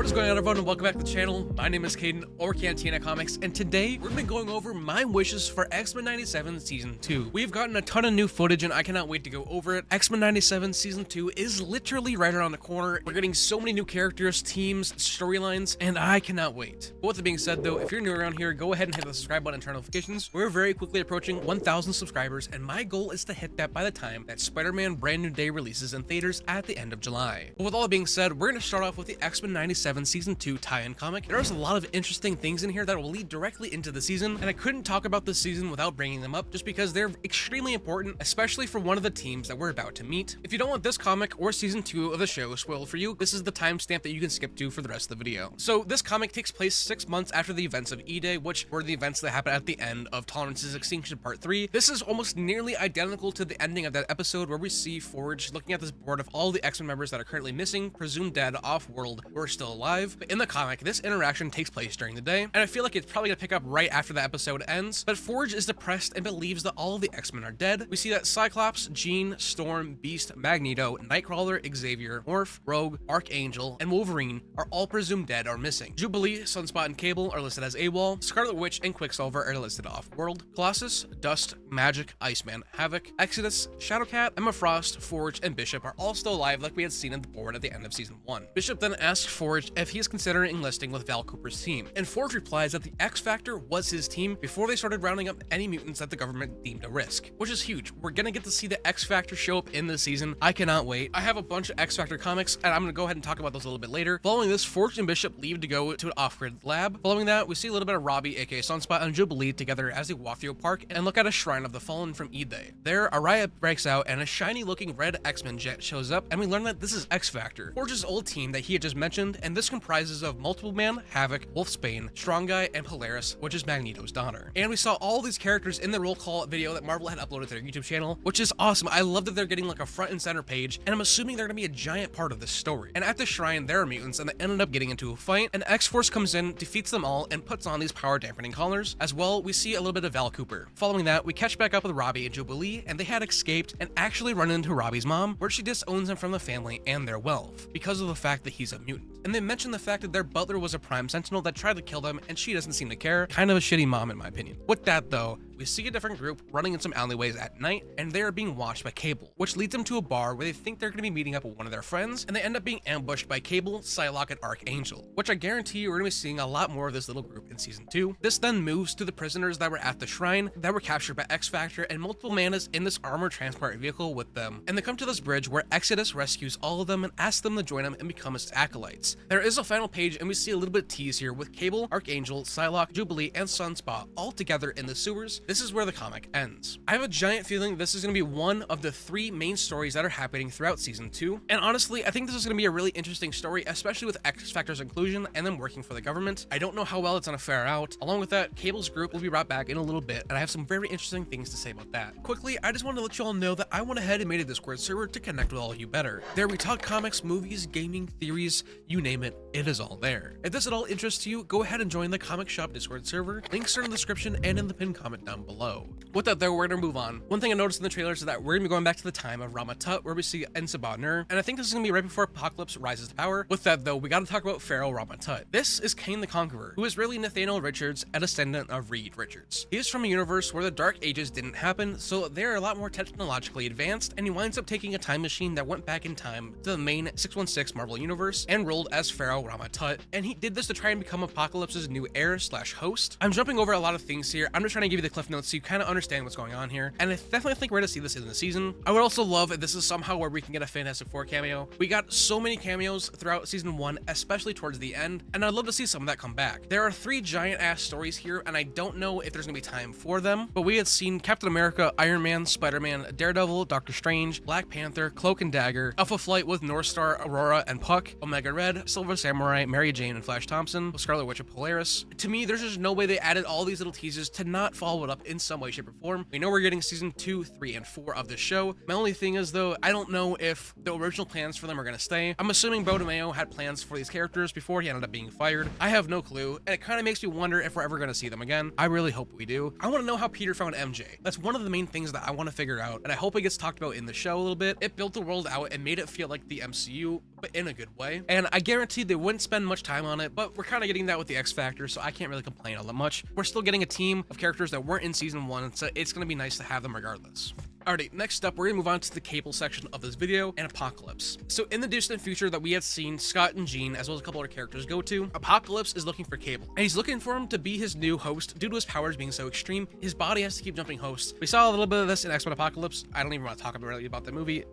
What is going on, everyone, and welcome back to the channel. My name is Caden, or Cantina Comics, and today we're going to be going over my wishes for X-Men 97 Season 2. We've gotten a ton of new footage, and I cannot wait to go over it. X-Men 97 Season 2 is literally right around the corner. We're getting so many new characters, teams, storylines, and I cannot wait. But with that being said, though, if you're new around here, go ahead and hit the subscribe button and turn notifications. We're very quickly approaching 1,000 subscribers, and my goal is to hit that by the time that Spider-Man Brand New Day releases in theaters at the end of July. But with all that being said, we're going to start off with the X-Men 97 Season 2 tie-in comic. There's a lot of interesting things in here that will lead directly into the season, and I couldn't talk about this season without bringing them up just because they're extremely important, especially for one of the teams that we're about to meet. If you don't want this comic or Season 2 of the show spoiled for you, this is the timestamp that you can skip to for the rest of the video. So this comic takes place 6 months after the events of E-Day, which were the events that happened at the end of Tolerance's Extinction Part 3. This is almost nearly identical to the ending of that episode where we see Forge looking at this board of all the X-Men members that are currently missing, presumed dead, off-world, or still alive. But in the comic, this interaction takes place during the day, and I feel like it's probably gonna pick up right after the episode ends. But Forge is depressed and believes that all of the X-Men are dead. We see that Cyclops, Jean, Storm, Beast, Magneto, Nightcrawler, Xavier, Morph, Rogue, Archangel, and Wolverine are all presumed dead or missing. Jubilee, Sunspot, and Cable are listed as AWOL. Scarlet Witch and Quicksilver are listed off-world. Colossus, Dust, Magic, Iceman, Havoc, Exodus, Shadowcat, Emma Frost, Forge, and Bishop are all still alive like we had seen in the board at the end of Season 1. Bishop then asks Forge if he is considering enlisting with Val Cooper's team, and Forge replies that the X-Factor was his team before they started rounding up any mutants that the government deemed a risk, which is huge. We're gonna get to see the X-Factor show up in this season. I cannot wait. I have a bunch of X-Factor comics, and I'm gonna go ahead and talk about those a little bit later. Following this, Forge and Bishop leave to go to an off-grid lab. Following that, we see a little bit of Robbie, aka Sunspot, and Jubilee together as they walk through a park and look at a shrine of the fallen from E-Day. There, a riot breaks out, and a shiny-looking red X-Men jet shows up, and we learn that this is X-Factor, Forge's old team that he had just mentioned, and this comprises of Multiple Man, Havoc, Wolfsbane, Strong Guy, and Polaris, which is Magneto's daughter. And we saw all these characters in the roll call video that Marvel had uploaded to their YouTube channel, which is awesome. I love that they're getting like a front and center page, and I'm assuming they're gonna be a giant part of this story. And at the shrine, there are mutants, and they ended up getting into a fight, and X-Force comes in, defeats them all, and puts on these power dampening collars. As well, we see a little bit of Val Cooper. Following that, we catch back up with Robbie and Jubilee, and they had escaped and actually run into Robbie's mom, where she disowns him from the family and their wealth because of the fact that he's a mutant. And they mention the fact that their butler was a Prime Sentinel that tried to kill them, and she doesn't seem to care. Kind of a shitty mom, in my opinion. With that, though, we see a different group running in some alleyways at night, and they are being watched by Cable, which leads them to a bar where they think they're going to be meeting up with one of their friends, and they end up being ambushed by Cable, Psylocke, and Archangel, which I guarantee you we're going to be seeing a lot more of this little group in Season 2. This then moves to the prisoners that were at the shrine that were captured by X-Factor, and Multiple Man is in this armored transport vehicle with them, and they come to this bridge where Exodus rescues all of them and asks them to join him and become his acolytes. There is a final page, and we see a little bit of tease here with Cable, Archangel, Psylocke, Jubilee, and Sunspot all together in the sewers. This is where the comic ends. I have a giant feeling this is going to be one of the 3 main stories that are happening throughout Season 2, and honestly, I think this is going to be a really interesting story, especially with X-Factor's inclusion and them working for the government. I don't know how well it's going to fare out. Along with that, Cable's group will be brought back in a little bit, and I have some very interesting things to say about that. Quickly, I just wanted to let you all know that I went ahead and made a Discord server to connect with all of you better. There we talk comics, movies, gaming, theories, you name it, it is all there. If this at all interests you, go ahead and join the Comic Shop Discord server. Links are in the description and in the pinned comment down below. With that though, we're gonna move on. One thing I noticed in the trailers is that we're gonna be going back to the time of Rama Tut, where we see Ensabah Nur, and I think this is gonna be right before Apocalypse rises to power. With that though, we gotta talk about Pharaoh Rama Tut. This is Kane the Conqueror, who is really Nathaniel Richards, a descendant of Reed Richards. He is from a universe where the Dark Ages didn't happen, so they're a lot more technologically advanced, and he winds up taking a time machine that went back in time to the main 616 Marvel universe, and rolled as Pharaoh Rama Tut, and he did this to try and become Apocalypse's new heir/host. I'm jumping over a lot of things here. I'm just trying to give you the cliff notes so you kind of understand what's going on here, and I definitely think we're going to see this in the season. I would also love if this is somehow where we can get a Fantastic Four cameo. We got so many cameos throughout Season 1, especially towards the end, and I'd love to see some of that come back. There are 3 giant-ass stories here, and I don't know if there's going to be time for them, but we had seen Captain America, Iron Man, Spider-Man, Daredevil, Doctor Strange, Black Panther, Cloak and Dagger, Alpha Flight with North Star, Aurora, and Puck, Omega Red, Silver Samurai, Mary Jane, and Flash Thompson, Scarlet Witch, and Polaris. To me, there's just no way they added all these little teasers to not follow it up in some way, shape, or form. We know we're getting Season 2, 3, and 4 of this show. My only thing is, though, I don't know if the original plans for them are going to stay. I'm assuming Bo DeMeo had plans for these characters before he ended up being fired. I have no clue, and it kind of makes me wonder if we're ever going to see them again. I really hope we do. I want to know how Peter found MJ. That's one of the main things that I want to figure out, and I hope it gets talked about in the show a little bit. It built the world out and made it feel like the MCU, but in a good way. And I guarantee guaranteed they wouldn't spend much time on it, but we're kind of getting that with the X Factor, so I can't really complain all that much. We're still getting a team of characters that weren't in season 1, so it's going to be nice to have them regardless. Alrighty, next up, we're gonna move on to the Cable section of this video, and Apocalypse. So in the distant future that we had seen Scott and Jean, as well as a couple other characters go to, Apocalypse is looking for Cable, and he's looking for him to be his new host. Due to his powers being so extreme, his body has to keep jumping hosts. We saw a little bit of this in X-Men Apocalypse. I don't even want to talk really about the movie.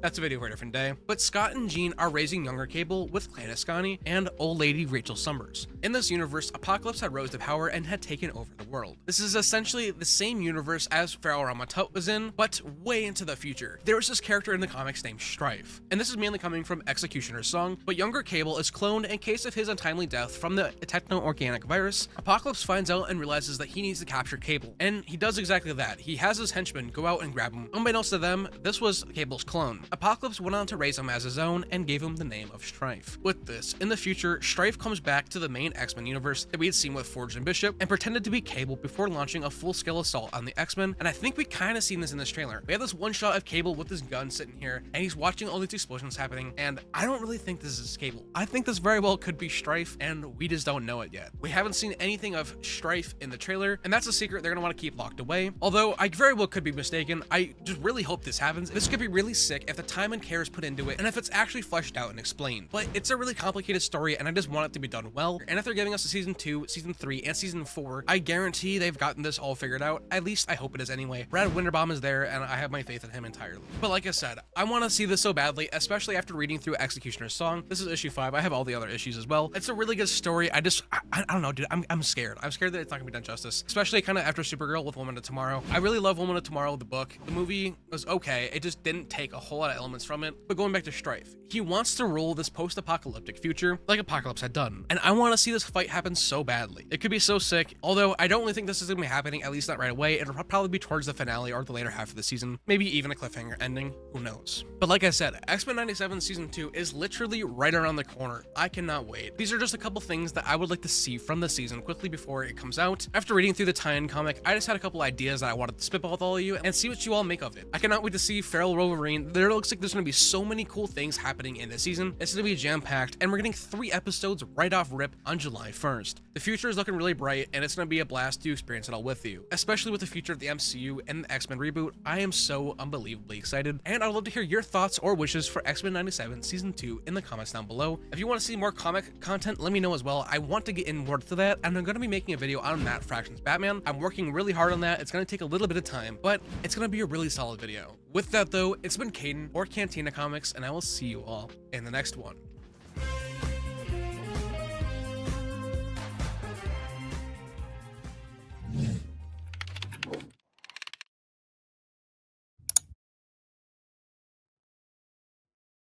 That's a video for a different day. But Scott and Jean are raising younger Cable with Clan Ascani and old lady Rachel Summers. In this universe, Apocalypse had rose to power and had taken over the world. This is essentially the same universe as Pharaoh Rama Tut was in, but way into the future. There was this character in the comics named Stryfe, and this is mainly coming from X-Cutioner's song, but younger Cable is cloned in case of his untimely death from the techno-organic virus. Apocalypse finds out and realizes that he needs to capture Cable, and he does exactly that. He has his henchmen go out and grab him. Unbeknownst to them, this was Cable's clone. Apocalypse went on to raise him as his own and gave him the name of Stryfe. With this, in the future, Stryfe comes back to the main X-Men universe that we had seen with Forge and Bishop and pretended to be Cable before launching a full-scale assault on the X-Men, and I think we kind of seen this in this trailer. We have this one shot of Cable with his gun sitting here, and he's watching all these explosions happening, and I don't really think this is Cable. I think this very well could be Stryfe, and we just don't know it yet. We haven't seen anything of Stryfe in the trailer, and that's a secret they're gonna want to keep locked away. Although I very well could be mistaken. I just really hope this happens. This could be really sick if the time and care is put into it, and if it's actually fleshed out and explained. But it's a really complicated story, and I just want it to be done well. And if they're giving us a season 2, season 3, and season 4, I guarantee they've gotten this all figured out. At least I hope it is anyway. Brad Winterbaum is there, and I have my faith in him entirely. But like I said, I want to see this so badly, especially after reading through X-Cutioner's song. This is issue 5. I have all the other issues as well. It's a really good story. I don't know, dude. I'm scared. I'm scared that it's not gonna be done justice, especially kind of after Supergirl with Woman of Tomorrow. I really love Woman of Tomorrow, the book. The movie was okay. It just didn't take a whole lot of elements from it. But going back to Stryfe, he wants to rule this post-apocalyptic future like Apocalypse had done, and I want to see this fight happen so badly. It could be so sick, although I don't really think this is gonna be happening, at least not right away. It'll probably be towards the finale or the later half of the season, maybe even a cliffhanger ending, who knows. But like I said, X-Men 97 season 2 is literally right around the corner. I cannot wait. These are just a couple things that I would like to see from the season quickly before it comes out. After reading through the tie-in comic, I just had a couple ideas that I wanted to spitball with all of you and see what you all make of it. I cannot wait to see Feral Wolverine. There looks like there's going to be so many cool things happening in this season. It's going to be jam-packed, and we're getting 3 episodes right off rip on July 1st. The future is looking really bright, and it's going to be a blast to experience it all with you, especially with the future of the MCU and the X-Men reboot. I am so unbelievably excited, and I'd love to hear your thoughts or wishes for X-Men 97 season 2 in the comments down below. If you want to see more comic content, let me know as well. I want to get in more to that, and I'm going to be making a video on Matt Fraction's Batman. I'm working really hard on that. It's going to take a little bit of time, but it's going to be a really solid video. With that though, it's been Caden or Cantina Comics, and I will see you all in the next one.